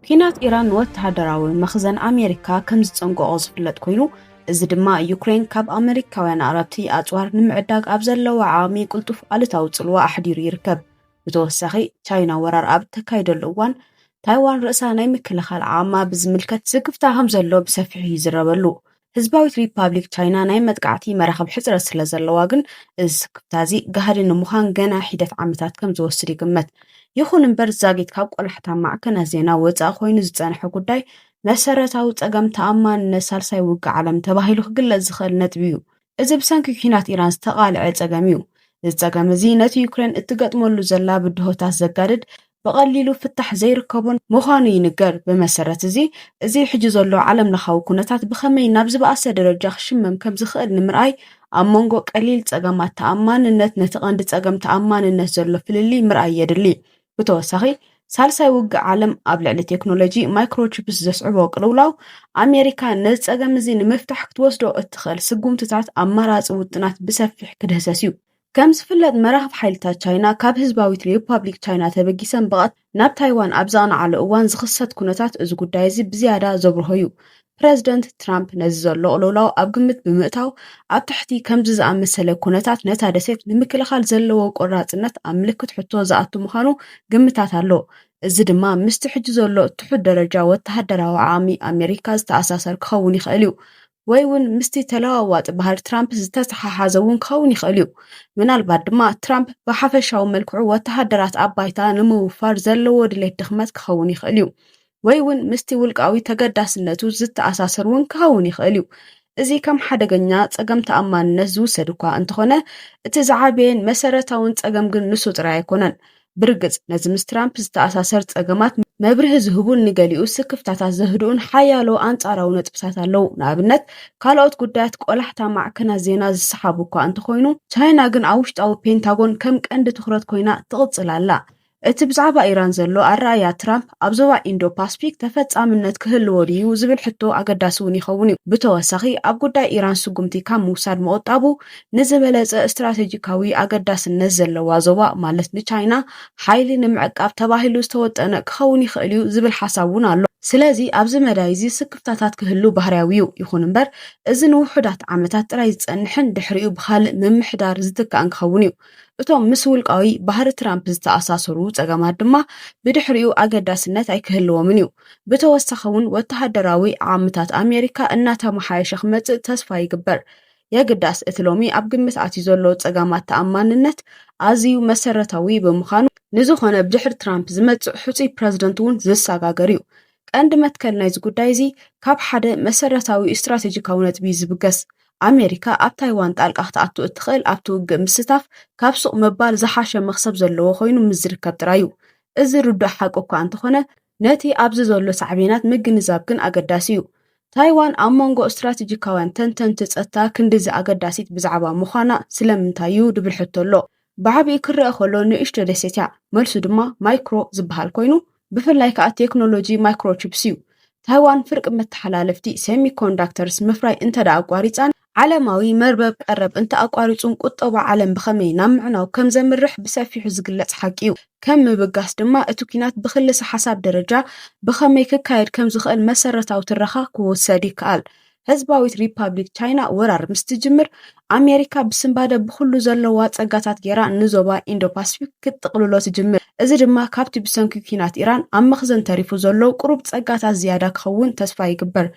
ኩናት ኢራን ወተሃደራዊ መኽዘን ኣሜሪካ ከም ዝጸንቆቆ ዝፍለጥ ኮይኑ እዚ ድማ ዩክሬን ካብ ኣሜሪካውያን ኣረብቲ ኣጽዋር ንምዕዳግ ኣብ ዘለዎ ዓሚ ቁልጡፍ ኣሉታዊ ጽልዋ ኣሕዲሩ ይርከብ። ብተወሳኺ ቻይና ወራር ኣብ ተካይደሉ እዋን ታይዋን ርእሳ ናይ ምክልኻል ዓማ ብዝምልከት ዝግፍታ ከም ዘሎ ብሰፊሑ ይዝረበሉ። ህዝባዊት ሪፓብሊክ ቻይና ናይ መጥቃዕቲ መራኸብ ሕጽረት ስለ ዘለዋ ግን እዚ ስክፍታ እዚ ገሃዲ ንምዃን ገና ሒደት ዓመታት ከም ዝወስድ ይግመት። ይኹን እምበር ዛጊት ካብ ቆላሕታ ማዕከናት ዜና ወፃኢ ኮይኑ ዝጸንሐ ጉዳይ መሰረታዊ ጸገም ተኣማንነት ሳልሳይ ውግእ ዓለም ተባሂሉ ክግለጽ ዝኽእል ነጥቢ እዩ። እዚ ብሰንኪ ኩናት ኢራን ዝተቓልዐ ጸገም እዩ። እዚ ጸገም እዚ ነቲ ዩክሬን እትገጥመሉ ዘላ ብድሆታት ዘጋድድ በቐሊሉ ፍታሕ ዘይርከቦን ምዃኑ ይንገር። ብመሰረት እዚ ሕጂ ዘሎ ዓለም ለኻዊ ኩነታት ብኸመይ ናብ ዝበኣሰ ደረጃ ክሽመም ከም ዝኽእል ንምርኣይ ኣብ መንጎ ቀሊል ጸገማት ተኣማንነት ነቲ ቀንዲ ጸገም ተኣማንነት ዘሎ ፍልሊ ምርኣይ የድሊ። ብተወሳኺ ሳልሳይ ውግእ ዓለም ኣብ ልዕሊ ቴክኖሎጂ ማይክሮቺፕስ ዘስዕቦ ቅልውላው ኣሜሪካ ነዚ ጸገም እዚ ንምፍታሕ ክትወስዶ እትኽእል ስጉምትታት ኣማራፂ ውጥናት ብሰፊሕ ክድህሰስ እዩ። ከም ዝፍለጥ መራኸቢ ሓይልታት ቻይና ካብ ህዝባዊት ሪፓብሊክ ቻይና ተበጊሰን በቐት ናብ ታይዋን ኣብ ዘቕንዓሉ እዋን ዝኽሰት ኩነታት እዚ ጉዳይ እዚ ብዝያዳ ዘብርሆ እዩ። ፕረዚደንት ትራምፕ ነዚ ዘሎ ቅልውላው ኣብ ግምት ብምእታው ኣብ ትሕቲ ከምዚ ዝኣመሰለ ኩነታት ነታ ደሴት ንምክልኻል ዘለዎ ቆራጽነት ኣብ ምልክት ሕቶ ዝኣቱ ምዃኑ ግምታት ኣሎ። እዚ ድማ ምስቲ ሕጂ ዘሎ ትሑት ደረጃ ወተሃደራዊ ዓቕሚ ኣሜሪካ ዝተኣሳሰር ክኸውን ይኽእል እዩ ወይ እውን ምስቲ ተለዋዋጢ ባህሪ ትራምፕ ዝተተሓሓዘ እውን ክኸውን ይኽእል እዩ። ምናልባት ድማ ትራምፕ ብሓፈሻዊ መልክዑ ወተሃደራት ኣብ ባይታ ንምውፋር ዘለዎ ድሌት ድኽመት ክኸውን ይኽእል እዩ ወይ እውን ምስቲ ውልቃዊ ተገዳስነቱ ዝተኣሳሰር እውን ክኸውን ይኽእል እዩ። እዚ ከም ሓደገኛ ጸገም ተኣማንነት ዝውሰድ እኳ እንተኾነ እቲ ዝዓበየን መሰረታውን ጸገም ግን ንሱ ጥራይ ኣይኮነን። ብርግጽ ነዚ ምስ ትራምፕ ዝተኣሳሰር ጸገማት መብርሂ ዝህቡን ንገሊኡ ስክፍታታት ዘህድኡን ሓያሎ አንጻራዊ ነጥብታት ኣለዉ። ንኣብነት ካልኦት ጉዳያት ቆላሕታ ማዕከናት ዜና ዝሰሓቡ እኳ እንተኾይኑ ቻይና ግን ኣብ ውሽጣዊ ፔንታጎን ከም ቀንዲ ትኹረት ኮይና ትቕጽል ኣላ። እቲ ብዛዕባ ኢራን ዘሎ ኣረኣእያ ትራምፕ ኣብ ዞባ ኢንዶ ፓስፊክ ተፈጻምነት ክህልዎ ድዩ ዝብል ሕቶ ኣገዳሲ እውን ይኸውን እዩ። ብተወሳኺ ኣብ ጉዳይ ኢራን ስጉምቲ ካብ ምውሳድ ምቑጣቡ ንዝበለጸ ስትራቴጂካዊ ኣገዳስነት ዘለዋ ዞባ ማለት ንቻይና ሓይሊ ንምዕቃብ ተባሂሉ ዝተወጠነ ክኸውን ይኽእል እዩ ዝብል ሓሳብ እውን ኣሎ። ስለዚ ኣብዚ መዳይ እዚ ስክፍታታት ክህሉ ባህርያዊ እዩ። ይኹን እምበር እዚ ንውሑዳት ዓመታት ጥራይ ዝጸንሕን ድሕሪኡ ብኻልእ ምምሕዳር ዝትካእን ክኸውን እዩ። እቶም ምስ ውልቃዊ ባህሪ ትራምፕ ዝተኣሳሰሩ ጸገማት ድማ ብድሕሪኡ ኣገዳስነት ኣይክህልዎምን እዩ። ብተወሳኺ እውን ወተሃደራዊ ዓቕምታት ኣሜሪካ እናተመሓየሸ ክመጽእ ተስፋ ይግበር። የግዳስ እቲ ሎሚ ኣብ ግምት ኣትዩ ዘሎ ጸገማት ተኣማንነት ኣዝዩ መሰረታዊ ብምዃኑ ንዝኾነ ብድሕሪ ትራምፕ ዝመጽእ ሕፁይ ፕረዚደንት እውን ዘሰጋገር እዩ። ቀንዲ መትከል ናይዚ ጉዳይ እዚ ካብ ሓደ መሰረታዊ ስትራቴጂካዊ ነጥቢ ዝብገስ ኣሜሪካ ኣብ ታይዋን ጣልቃ ክትኣቱ እትኽእል ኣብቲ ውግእ ምስታፍ ካብ ሱቕ ምባል ዝሓሸ መኽሰብ ዘለዎ ኮይኑ ምዝርከብ ጥራይ እዩ። እዚ ርዱእ ሓቂ እኳ እንተኾነ ነቲ ኣብዚ ዘሎ ሳዕቤናት ምግንዛብ ግን ኣገዳሲ እዩ። ታይዋን ኣብ መንጎ ስትራቴጂካውያን ተንተንቲ ጸጥታ ክንዲዚ ኣገዳሲት ብዛዕባ ምዃና ስለምንታይ እዩ ድብል ሕቶ ኣሎ። ብዓብዪ ክርአ ከሎ ንእሽቶ ደሴት እያ። መልሱ ድማ ማይክሮ ዝበሃል ኮይኑ ብፍላይ ከዓ ቴክኖሎጂ ማይክሮቺፕስ እዩ። ታይዋን ፍርቂ መተሓላለፍቲ ሴሚኮንዳክተርስ ምፍራይ እንተደኣ ኣቋሪፃን ዓለማዊ መርበብ ቀረብ እንተ ኣቋሪፁን ቁጠባ ዓለም ብኸመይ ናብ ምዕናው ከም ዘምርሕ ብሰፊሑ ዝግለጽ ሓቂ እዩ። ከም ምብጋስ ድማ እቲ ኩናት ብኽልሲ ሓሳብ ደረጃ ብኸመይ ክካየድ ከም ዝኽእል መሰረታዊ ትረኻ ክውሰድ ይከኣል። ህዝባዊት ሪፓብሊክ ቻይና ወራር ምስ ትጅምር ኣሜሪካ ብስምባደ ብኩሉ ዘለዋ ጸጋታት ጌራ ንዞባ ኢንዶ ፓስፊክ ክትጥቕልሎ ትጅምር። እዚ ድማ ካብቲ ብሰንኪ ኩናት ኢራን ኣብ መኽዘን ተሪፉ ዘሎ ቁሩብ ጸጋታት ዝያዳ ክኸውን ተስፋ ይግበር።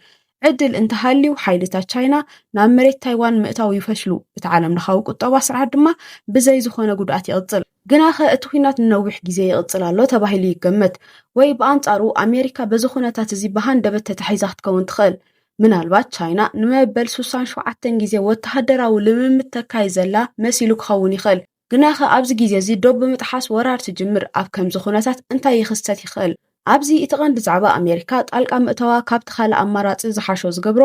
ዕድል እንተሃልዩ ሓይልታት ቻይና ናብ መሬት ታይዋን ምእታው ይፈሽሉ። እቲ ዓለም ለኻዊ ቁጠባ ስርዓት ድማ ብዘይ ዝኾነ ጉድኣት ይቕጽል። ግናኸ እቲ ኩናት ንነዊሕ ግዜ ይቕጽል ኣሎ ተባሂሉ ይገመት። ወይ ብኣንጻሩ ኣሜሪካ በዚ ኩነታት እዚ ብሃንደበት ተታሒዛ ክትከውን ትኽእል። ምናልባት ቻይና ንመበል 67 ግዜ ወተሃደራዊ ልምምድ ተካይ ዘላ መሲሉ ክኸውን ይኽእል። ግናኸ ኣብዚ ግዜ እዚ ዶብ ብምጥሓስ ወራር ትጅምር። ኣብ ከምዚ ኩነታት እንታይ ይኽሰት ይኽእል? ኣብዚ እቲ ቀንዲ ዛዕባ ኣሜሪካ ጣልቃ ምእተዋ ካብቲ ካልእ ኣማራፂ ዝሓሾ ዝገብሮ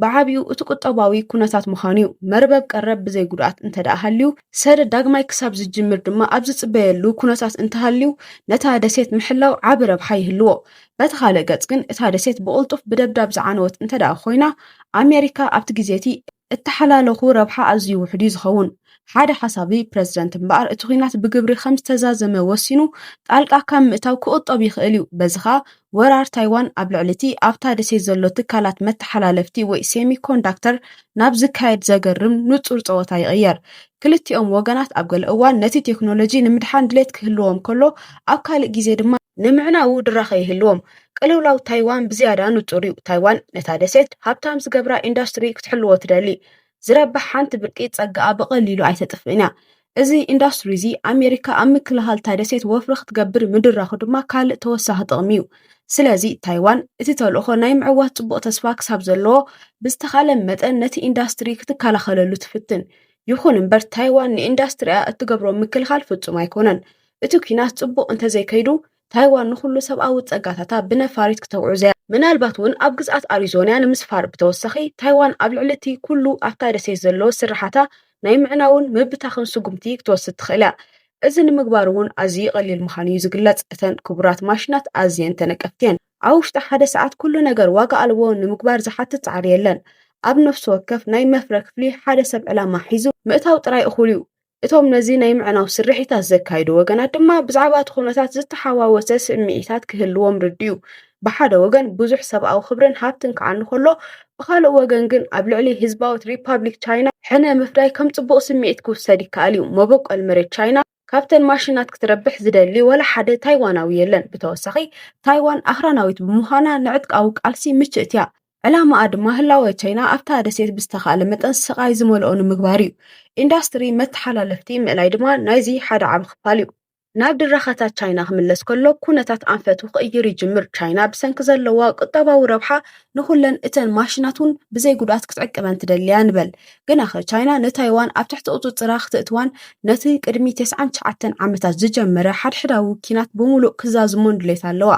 ብዓብዩ እቲ ቁጠባዊ ኩነታት ምዃኑ እዩ። መርበብ ቀረብ ብዘይ ጉድኣት እንተደኣ ሃልዩ ሰደድ ዳግማይ ክሳብ ዝጅምር ድማ ኣብ ዝጽበየሉ ኩነታት እንተሃልዩ ነታ ደሴት ምሕላው ዓቢ ረብሓ ይህልዎ። በቲ ካልእ ገጽ ግን እታ ደሴት ብቕልጡፍ ብደብዳብ ዝዓነወት እንተደኣ ኮይና ኣሜሪካ ኣብቲ ግዜቲ እተሓላለኹ ረብሓ ኣዝዩ ውሕዱ ዝኸውን። ሓደ ሓሳቢ ፕረዚደንት እምበኣር እቲ ኩናት ብግብሪ ከም ዝተዛዘመ ወሲኑ ጣልቃ ካብ ምእታው ክቁጠብ ይኽእል እዩ። በዚ ኸኣ ወራር ታይዋን ኣብ ልዕሊ እቲ ኣብታ ደሴት ዘሎ ትካላት መተሓላለፍቲ ወይ ሴሚኮንዳክተር ናብ ዝካየድ ዘገርም ንጹር ፀወታ ይቕየር። ክልቲኦም ወገናት ኣብ ገለ እዋን ነቲ ቴክኖሎጂ ንምድሓን ድሌት ክህልዎም ከሎ ኣብ ካልእ ግዜ ድማ ንምዕናው ድራኸ ይህልዎም። ቅልውላው ታይዋን ብዝያዳ ንጹር እዩ። ታይዋን ነታ ደሴት ሃብታም ዝገብራ ኢንዱስትሪ ክትሕልዎ ትደሊ። ዝረብሕ ሓንቲ ብርቂ ፀጋኣ ብቐሊሉ ኣይተጥፍእን እያ። እዚ ኢንዱስትሪ እዚ ኣሜሪካ ኣብ ምክልኻል እታ ደሴት ወፍሪ ክትገብር ምድራኹ ድማ ካልእ ተወሳኺ ጥቕሚ እዩ። ስለዚ ታይዋን እቲ ተልእኾ ናይ ምዕዋት ጽቡቕ ተስፋ ክሳብ ዘለዎ ብዝተኻለ መጠን ነቲ ኢንዱስትሪ ክትከላኸለሉ ትፍትን። ይኹን እምበር ታይዋን ንኢንዱስትሪኣ እትገብሮ ምክልኻል ፍጹም ኣይኮነን። እቲ ኩናት ጽቡቕ እንተዘይከይዱ ታይዋን ንኹሉ ሰብኣዊ ፀጋታታ ብነፋሪት ክተውዕዘ እያ። ምናልባት እውን ኣብ ግዝኣት ኣሪዞንያ ንምስፋር ብተወሳኺ ታይዋን ኣብ ልዕሊ እቲ ኩሉ ኣብታ ደሴት ዘለዎ ስራሕታ ናይ ምዕናውን ምብታኽን ስጉምቲ ክትወስድ ትኽእል እያ። እዚ ንምግባር እውን ኣዝዩ ቀሊል ምዃኑ እዩ ዝግለጽ። እተን ክቡራት ማሽናት ኣዝየን ተነቀፍቲ እየን። ኣብ ውሽጢ ሓደ ሰዓት ኩሉ ነገር ዋጋ ኣልቦ ንምግባር ዝሓትት ፃዕሪ የለን። ኣብ ነፍሲ ወከፍ ናይ መፍረ ክፍሊ ሓደ ሰብ ዕላማ ሒዙ ምእታው ጥራይ እኹል እዩ። እቶም ነዚ ናይ ምዕናው ስርሒታት ዘካይዱ ወገናት ድማ ብዛዕባ እቲ ኩነታት ዝተሓዋወሰ ስምዒታት ክህልዎም ርድዩ። ብሓደ ወገን ብዙሕ ሰብኣዊ ክብርን ሃብትን ክዓኒ ከሎ ብኻልእ ወገን ግን ኣብ ልዕሊ ህዝባዊት ሪፓብሊክ ቻይና ሕነ ምፍዳይ ከም ጽቡቕ ስምዒት ክውሰድ ይከኣል እዩ። መበቆል መሬት ቻይና ካብተን ማሽናት ክትረብሕ ዝደሊ ወላ ሓደ ታይዋናዊ የለን። ብተወሳኺ ታይዋን ኣኽራናዊት ብምዃና ንዕጥቃዊ ቃልሲ ምችእት እያ። ዕላማኣ ድማ ህላወ ቻይና ኣብታ ደሴት ብዝተኻለ መጠን ስቓይ ዝመልኦ ንምግባር እዩ። ኢንዱስትሪ መተሓላለፍቲ ምእላይ ድማ ናይዚ ሓደ ዓብ ክፋል እዩ። ናብ ድራኻታት ቻይና ክምለስ ከሎ ኩነታት ኣንፈቱ ክቕይር ይጅምር። ቻይና ብሰንኪ ዘለዋ ቁጠባዊ ረብሓ ንኹለን እተን ማሽናትን ብዘይ ጉድኣት ክትዕቅበን ትደልያ ንበል። ግናኸ ቻይና ንታይዋን ኣብ ትሕቲ ቁፅፅራ ክትእትዋን ነቲ ቅድሚ 99 ዓመታት ዝጀመረ ሓድሕዳዊ ኩናት ብምሉእ ክዛዝሞን ድሌት ኣለዋ።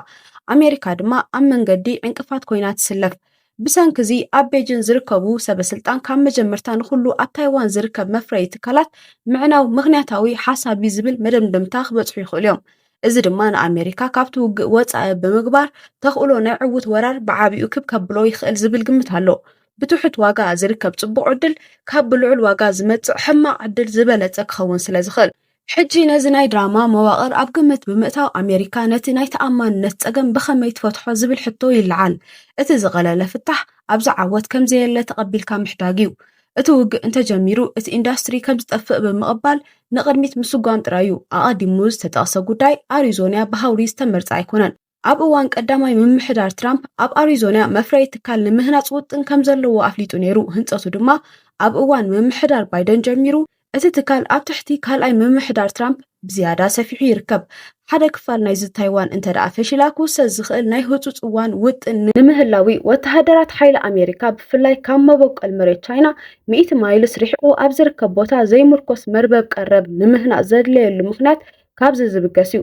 ኣሜሪካ ድማ ኣብ መንገዲ ዕንቅፋት ኮይና ትስለፍ። ብሰንኪ እዚ ኣብ ቤጅን ዝርከቡ ሰበስልጣን ካብ መጀመርታ ንኹሉ ኣብ ታይዋን ዝርከብ መፍረዪ ትካላት ምዕናው ምኽንያታዊ ሓሳቢ ዝብል መደምደምታ ክበጽሑ ይኽእሉ እዮም። እዚ ድማ ንኣሜሪካ ካብቲ ውግእ ወፃኢ ብምግባር ተኽእሎ ናይ ዕውት ወራር ብዓቢኡ ክብከብሎ ይኽእል ዝብል ግምት ኣሎ። ብትሑት ዋጋ ዝርከብ ጽቡቕ ዕድል ካብ ብልዑል ዋጋ ዝመጽእ ሕማቕ ዕድል ዝበለጸ ክኸውን ስለ ዝኽእል ሕጂ ነዚ ናይ ድራማ መዋቕር ኣብ ግምት ብምእታው ኣሜሪካ ነቲ ናይ ተኣማንነት ፀገም ብኸመይ ትፈትሖ ዝብል ሕቶ ይለዓል። እቲ ዝቐለለ ፍታሕ ኣብዚ ዓወት ከምዘየለ ተቐቢልካ ምሕዳግ እዩ። እቲ ውግእ እንተጀሚሩ እቲ ኢንዱስትሪ ከም ዝጠፍእ ብምቕባል ንቕድሚት ምስጓም ጥራይ እዩ። ኣቐዲሙ ዝተጠቕሰ ጉዳይ ኣሪዞንያ ብሃውሪ ዝተመርፀ ኣይኮነን። ኣብ እዋን ቀዳማይ ምምሕዳር ትራምፕ ኣብ ኣሪዞንያ መፍረዪ ትካል ንምህናፅ ውጥን ከም ዘለዎ ኣፍሊጡ ነይሩ። ህንፀቱ ድማ ኣብ እዋን ምምሕዳር ባይደን ጀሚሩ። እቲ ትካል ኣብ ትሕቲ ካልኣይ ምምሕዳር ትራምፕ ብዝያዳ ሰፊሑ ይርከብ። ሓደ ክፋል ናይዚ ታይዋን እንተደኣ ፈሺላ ክውሰድ ዝኽእል ናይ ህፁፅ እዋን ውጥን ንምህላዊ ወተሃደራት ሓይሊ ኣሜሪካ ብፍላይ ካብ መበቆል መሬት ቻይና 100 ማይልስ ርሒቑ ኣብ ዝርከብ ቦታ ዘይምርኮስ መርበብ ቀረብ ንምህናፅ ዘድለየሉ ምኽንያት ካብዚ ዝብገስ እዩ።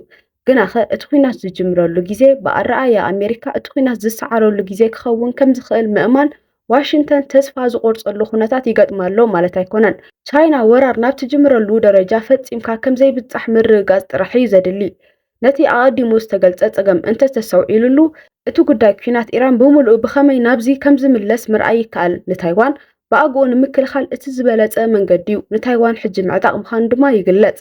ግናኸ እቲ ኩናት ዝጅምረሉ ግዜ ብኣረኣያ ኣሜሪካ እቲ ኩናት ዝሰዓረሉ ግዜ ክኸውን ከም ዝኽእል ምእማን ዋሽንግተን ተስፋ ዝቆርፀሉ ኩነታት ይገጥማሎ ማለት ኣይኮነን። ቻይና ወራር ናብ ትጅምረሉ ደረጃ ፈፂምካ ከምዘይብፃሕ ምርግጋፅ ጥራሕ እዩ ዘድሊ። ነቲ ኣቐዲሙ ዝተገልፀ ፀገም እንተተሰውዒሉሉ እቲ ጉዳይ ኩናት ኢራን ብምሉእ ብኸመይ ናብዚ ከም ዝምለስ ምርኣይ ይከኣል። ንታይዋን ብኣግኡ ንምክልኻል እቲ ዝበለፀ መንገዲ እዩ። ንታይዋን ሕጂ ምዕጣቕ ምዃኑ ድማ ይግለጽ።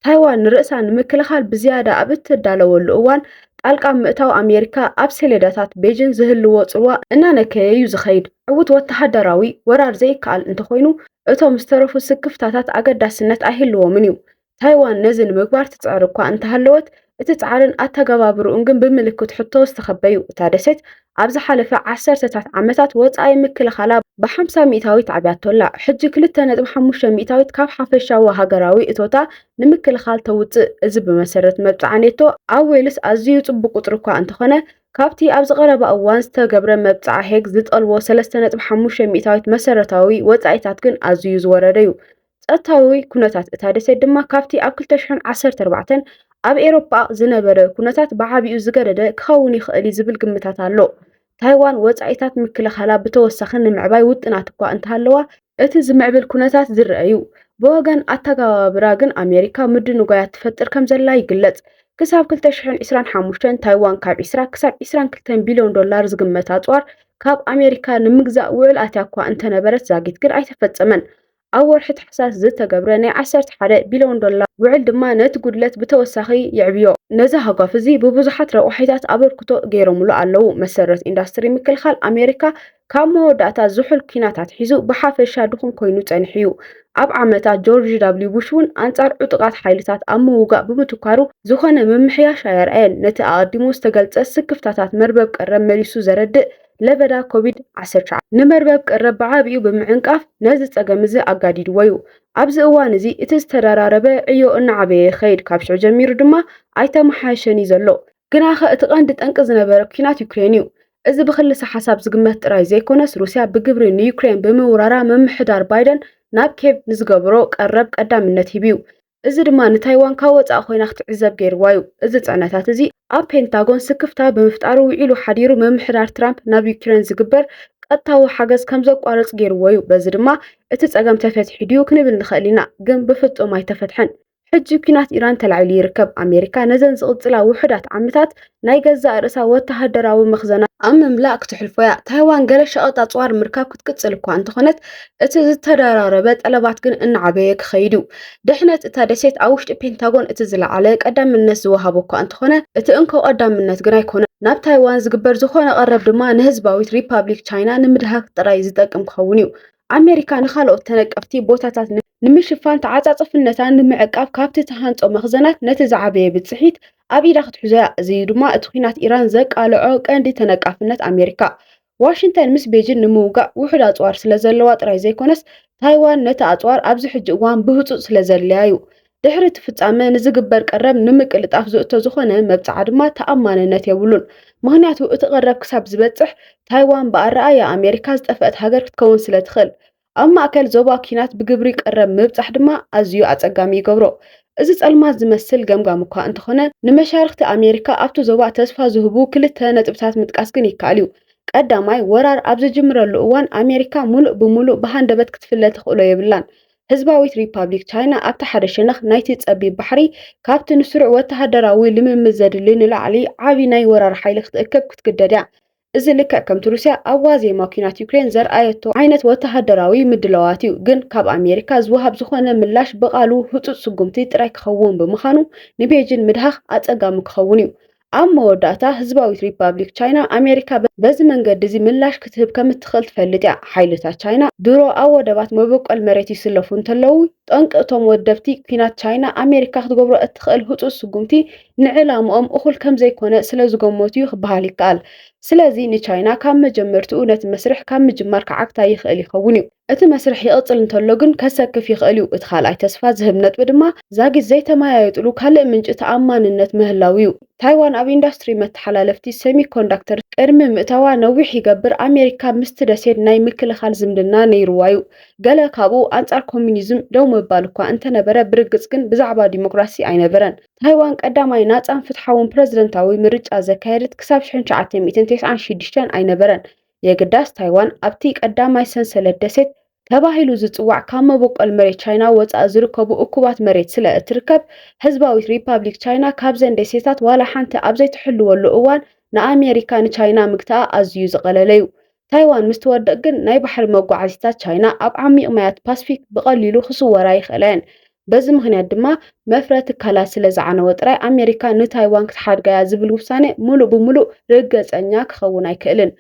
ታይዋን ንርእሳ ንምክልኻል ብዝያዳ ኣብ እትዳለወሉ እዋን ጣልቃ ምእታው ኣሜሪካ ኣብ ሰሌዳታት ቤጅን ዝህልዎ ጽልዋ እናነከየ እዩ ዝኸይድ። ዕውት ወተሃደራዊ ወራር ዘይከኣል እንተኾይኑ እቶም ዝተረፉ ስክፍታታት ኣገዳስነት ኣይህልዎምን እዩ። ታይዋን ነዚ ንምግባር ትፅዕር እኳ እንተሃለወት እቲ ፃዕርን ኣተገባብርኡን ግን ብምልክት ሕቶ ዝተኸበዩ። እታ ደሴት ኣብ ዝሓለፈ 10 ዓመታት ወፃኢ ምክልኻላ ብ50 ሚእታዊት ዓብያቶላ ሕጂ 2.5 ሚእታዊት ካብ ሓፈሻዊ ሃገራዊ እቶታ ንምክልኻል ተውፅእ። እዚ ብመሰረት መብፃዕ ኔቶ ኣብ ዌልስ ኣዝዩ ጽቡቕ ቁጥሪ እኳ እንተኾነ ካብቲ ኣብ ዝቐረበ እዋን ዝተገብረ መብፃዕ ሄግ ዝጠልቦ 3.5 ሚእታዊት መሰረታዊ ወፃኢታት ግን ኣዝዩ ዝወረደ እዩ። ፀጥታዊ ኩነታት እታ ደሴት ድማ ካብቲ ኣብ 2014 ኣብ ኤሮፓ ዝነበረ ኩነታት ብዓቢኡ ዝገደደ ክኸውን ይኽእል ዝብል ግምታት ኣሎ። ታይዋን ወፃኢታት ምክልኻላ ብተወሳኺ ንምዕባይ ውጥናት እኳ እንተሃለዋ እቲ ዝምዕብል ኩነታት ዝረአዩ ብወገን ኣተገባብራ ግን ኣሜሪካ ምድን ጓያት ትፈጥር ከም ዘላ ይግለጽ። ክሳብ 2025 ታይዋን ካብ 20 ክሳብ 22 ቢልዮን ዶላር ዝግመት ኣጽዋር ካብ ኣሜሪካ ንምግዛእ ውዕል ኣትያ እኳ እንተነበረት ዛጊት ግን ኣይተፈጸመን። ኣብ ወርሒ ታሕሳስ ዝተገብረ ናይ 11 ቢልዮን ዶላር ውዕል ድማ ነቲ ጉድለት ብተወሳኺ ይዕብዮ። ነዚ ሃጓፍ እዚ ብብዙሓት ረቑሒታት ኣበርክቶ ገይሮምሉ ኣለዉ። መሰረት ኢንዱስትሪ ምክልኻል ኣሜሪካ ካብ መወዳእታ ዝሑል ኩናታት ሒዙ ብሓፈሻ ድኹም ኮይኑ ጸኒሑ እዩ። ኣብ ዓመታት ጆርጅ ደብልዩ ቡሽ እውን ኣንጻር ዕጡቓት ሓይልታት ኣብ ምውጋእ ብምትኳሩ ዝኾነ ምምሕያሽ ኣየርአየን። ነቲ ኣቐዲሙ ዝተገልጸ ስክፍታታት መርበብ ቀረብ መሊሱ ዘረድእ ለበዳ ኮቪድ-19 ንመርበብ ቀረብ ብዓብኡ ብምዕንቃፍ ነዚ ፀገም እዚ ኣጋዲድዎ እዩ። ኣብዚ እዋን እዚ እቲ ዝተደራረበ ዕዮ እናዓበየ ይኸይድ። ካብ ሽዑ ጀሚሩ ድማ ኣይተመሓየሸን እዩ ዘሎ። ግናኸ እቲ ቀንዲ ጠንቂ ዝነበረ ኩናት ዩክሬን እዩ። እዚ ብክልሲ ሓሳብ ዝግመት ጥራይ ዘይኮነስ ሩስያ ብግብሪ ንዩክሬን ብምውራራ ምምሕዳር ባይደን ናብ ኬቭ ንዝገብሮ ቀረብ ቀዳምነት ሂቡ እዩ። እዚ ድማ ንታይዋን ካብ ወፃእ ኮይና ክትዕዘብ ገይርዋ እዩ። እዚ ፅዕነታት እዚ ኣብ ፔንታጎን ስክፍታ ብምፍጣሩ ውዒሉ ሓዲሩ ምምሕዳር ትራምፕ ናብ ዩክሬን ዝግበር ቀጥታዊ ሓገዝ ከም ዘቋርፅ ገይርዎ እዩ። በዚ ድማ እቲ ፀገም ተፈትሒ ድዩ ክንብል ንኽእል ኢና፣ ግን ብፍጹም ኣይተፈትሐን። ሕጂ ኩናት ኢራን ተላዒሉ ይርከብ። ኣሜሪካ ነዘን ዝቕፅላ ውሕዳት ዓመታት ናይ ገዛእ ርእሳ ወተሃደራዊ መኽዘናት ኣብ ምምላእ ክትሕልፎ እያ። ታይዋን ገለ ሸቐጥ ኣፅዋር ምርካብ ክትቅፅል እኳ እንተኾነት እቲ ዝተደራረበ ጠለባት ግን እናዓበየ ክኸይድ እዩ። ድሕነት እታ ደሴት ኣብ ውሽጢ ፔንታጎን እቲ ዝለዓለ ቀዳምነት ዝወሃቦ እኳ እንተኾነ እቲ እንከው ቀዳምነት ግን ኣይኮነን። ናብ ታይዋን ዝግበር ዝኾነ ቀረብ ድማ ንህዝባዊት ሪፓብሊክ ቻይና ንምድሃክ ጥራይ ዝጠቅም ክኸውን እዩ። ኣሜሪካ ንኻልኦት ተነቀፍቲ ቦታታት ንምሽፋን ተዓፃፅፍነታ ንምዕቃብ ካብቲ ተሃንፆ መኽዘናት ነቲ ዝዓበየ ብፅሒት ኣብ ኢዳ ክትሕዞ እያ። እዚ ድማ እቲ ኩናት ኢራን ዘቃልዖ ቀንዲ ተነቃፍነት ኣሜሪካ። ዋሽንተን ምስ ቤጂን ንምውጋእ ውሑድ ኣፅዋር ስለ ዘለዋ ጥራይ ዘይኮነስ ታይዋን ነቲ ኣፅዋር ኣብዚ ሕጂ እዋን ብህፁፅ ስለ ዘድልያ እዩ። ድሕሪ እቲ ፍጻመ ንዝግበር ቀረብ ንምቅልጣፍ ዝእቶ ዝኾነ መብፅዓ ድማ ተኣማንነት የብሉን። ምክንያቱ እቲ ቀረብ ክሳብ ዝበፅሕ ታይዋን ብኣረኣያ ኣሜሪካ ዝጠፍአት ሃገር ክትከውን ስለ ትኽእል። ኣብ ማእከል ዞባ ኩናት ብግብሪ ቀረብ ምብፃሕ ድማ ኣዝዩ ኣፀጋሚ ይገብሮ። እዚ ጸልማት ዝመስል ገምጋም እኳ እንተኾነ ንመሻርክቲ ኣሜሪካ ኣብቲ ዞባ ተስፋ ዝህቡ ክልተ ነጥብታት ምጥቃስ ግን ይከኣል እዩ። ቀዳማይ ወራር ኣብ ዝጅምረሉ እዋን ኣሜሪካ ሙሉእ ብሙሉእ ብሃንደበት ክትፍለ ትኽእሎ የብላን። ህዝባዊት ሪፓብሊክ ቻይና ኣብቲ ሓደ ሸነኽ ናይቲ ፀቢብ ባሕሪ ካብቲ ንስሩዕ ወተሃደራዊ ልምምድ ዘድሊ ንላዕሊ ዓብይ ናይ ወራር ሓይሊ ክትእክብ ክትግደድ እያ። እዚ ልክዕ ከምቲ ሩስያ ኣብ ዋዜማ ኩናት ዩክሬን ዘርኣየቶ ዓይነት ወተሃደራዊ ምድለዋት እዩ። ግን ካብ ኣሜሪካ ዝወሃብ ዝኾነ ምላሽ ብቓሉ ህፁፅ ስጉምቲ ጥራይ ክኸውን ብምዃኑ ንቤጂን ምድሃኽ ኣፀጋሚ ክኸውን እዩ። ኣብ መወዳእታ ህዝባዊት ሪፓብሊክ ቻይና ኣሜሪካ በዚ መንገዲ እዚ ምላሽ ክትህብ ከም እትኽእል ትፈልጥ እያ። ሓይልታት ቻይና ድሮ ኣብ ወደባት መበቆል መሬት ይስለፉ እንተለዉ ጠንቂ እቶም ወደብቲ ኩናት ቻይና ኣሜሪካ ክትገብሮ እትኽእል ህፁፅ ስጉምቲ ንዕላምኦም እኹል ከም ዘይኮነ ስለ ዝገመቱ እዩ ክበሃል ይከኣል። ስለዚ ንቻይና ካብ መጀመርትኡ ነቲ መስርሕ ካብ ምጅማር ክዓግታ ይኽእል ይኸውን እዩ። እቲ መስርሕ ይቕፅል እንተሎ ግን ከሰክፍ ይኽእል እዩ። እቲ ካልኣይ ተስፋ ዝህብ ነጥቢ ድማ ዛጊት ዘይተመያየጥሉ ካልእ ምንጪ ተኣማንነት ምህላው እዩ። ታይዋን ኣብ ኢንዱስትሪ መተሓላለፍቲ ሴሚኮንዳክተር ቅድሚ ምእተዋ ነዊሕ ይገብር ኣሜሪካ ምስቲ ደሴት ናይ ምክልኻል ዝምድና ነይርዋ እዩ። ገለ ካብኡ ኣንጻር ኮሚኒዝም ደው ምባል እኳ እንተነበረ ብርግፅ ግን ብዛዕባ ዲሞክራሲ ኣይነበረን። ታይዋን ቀዳማይ ናፃን ፍትሓውን ፕረዚደንታዊ ምርጫ ዘካየደት ክሳብ 1996 ኣይነበረን። የግዳስ ታይዋን ኣብቲ ቀዳማይ ሰንሰለት ደሴት ተባሂሉ ዝፅዋዕ ካብ መበቆል መሬት ቻይና ወፃኢ ዝርከቡ እኩባት መሬት ስለ እትርከብ ህዝባዊት ሪፓብሊክ ቻይና ካብዘን ደሴታት ዋላ ሓንቲ ኣብ ዘይትሕልወሉ እዋን ንኣሜሪካ ንቻይና ምግታኣ ኣዝዩ ዝቐለለ እዩ። ታይዋን ምስ ትወድቕ ግን ናይ ባሕሪ መጓዓዚታት ቻይና ኣብ ዓሚቕ ማያት ፓስፊክ ብቐሊሉ ክስወራ ይኽእለን። በዚ ምክንያት ድማ መፍረ ትካላት ስለ ዝዓነወ ጥራይ ኣሜሪካ ንታይዋን ክትሓድጋያ ዝብል ውሳነ ሙሉእ ብሙሉእ ርገፀኛ ክኸውን ኣይክእልን።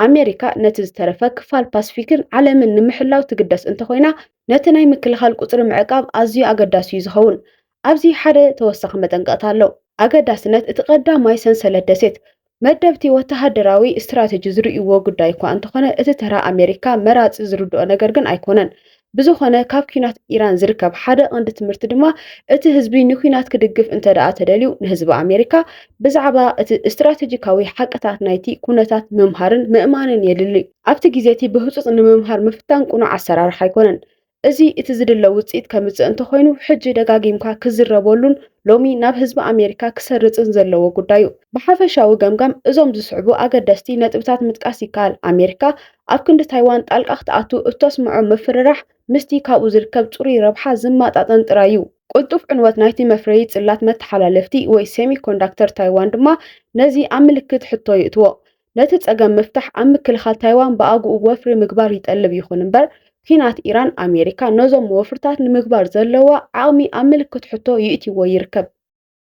ኣሜሪካ ነቲ ዝተረፈ ክፋል ፓስፊክን ዓለምን ንምሕላው ትግደስ እንተኮይና ነቲ ናይ ምክልኻል ቁፅሪ ምዕቃብ ኣዝዩ ኣገዳሲ እዩ ዝኸውን። ኣብዚ ሓደ ተወሳኺ መጠንቀቕታ ኣሎ። ኣገዳስነት እቲ ቀዳማይ ሰንሰለት ደሴት መደብቲ ወተሃደራዊ ስትራቴጂ ዝርእይዎ ጉዳይ እኳ እንተኾነ እቲ ተራ ኣሜሪካ መራፂ ዝርድኦ ነገር ግን ኣይኮነን። ብዝኾነ ካብ ኩናት ኢራን ዝርከብ ሓደ ቀንዲ ትምህርቲ ድማ እቲ ህዝቢ ንኩናት ክድግፍ እንተደኣ ተደልዩ ንህዝቢ ኣሜሪካ ብዛዕባ እቲ ስትራቴጂካዊ ሓቅታት ናይቲ ኩነታት ምምሃርን ምእማንን የድሊ። ኣብቲ ግዜ እቲ ብህፁፅ ንምምሃር ምፍታን ቁኑዕ ኣሰራርሓ ኣይኮነን። እዚ እቲ ዝድለ ውፅኢት ከምፅእ እንተኮይኑ ሕጂ ደጋጊምካ ክዝረበሉን ሎሚ ናብ ህዝቢ ኣሜሪካ ክሰርፅን ዘለዎ ጉዳዩ። ብሓፈሻዊ ገምጋም እዞም ዝስዕቡ ኣገደስቲ ነጥብታት ምጥቃስ ይከኣል። ኣሜሪካ ኣብ ክንዲ ታይዋን ጣልቃ ክትኣቱ እተስምዖ ምፍርራሕ ምስቲ ካብኡ ዝርከብ ፅሩይ ረብሓ ዝማጣጠን ጥራይ እዩ። ቁልጡፍ ዕንወት ናይቲ መፍረዪ ጽላት መተሓላለፍቲ ወይ ሴሚኮንዳክተር ታይዋን ድማ ነዚ ኣብ ምልክት ሕቶ ይእትዎ። ነቲ ፀገም ምፍታሕ ኣብ ምክልኻል ታይዋን ብኣግኡ ወፍሪ ምግባር ይጠልብ ይኹን እምበር ኩናት ኢራን ኣሜሪካ ነዞም ወፍርታት ንምግባር ዘለዋ ዓቕሚ ኣብ ምልክት ሕቶ ይእትይዎ ይርከብ።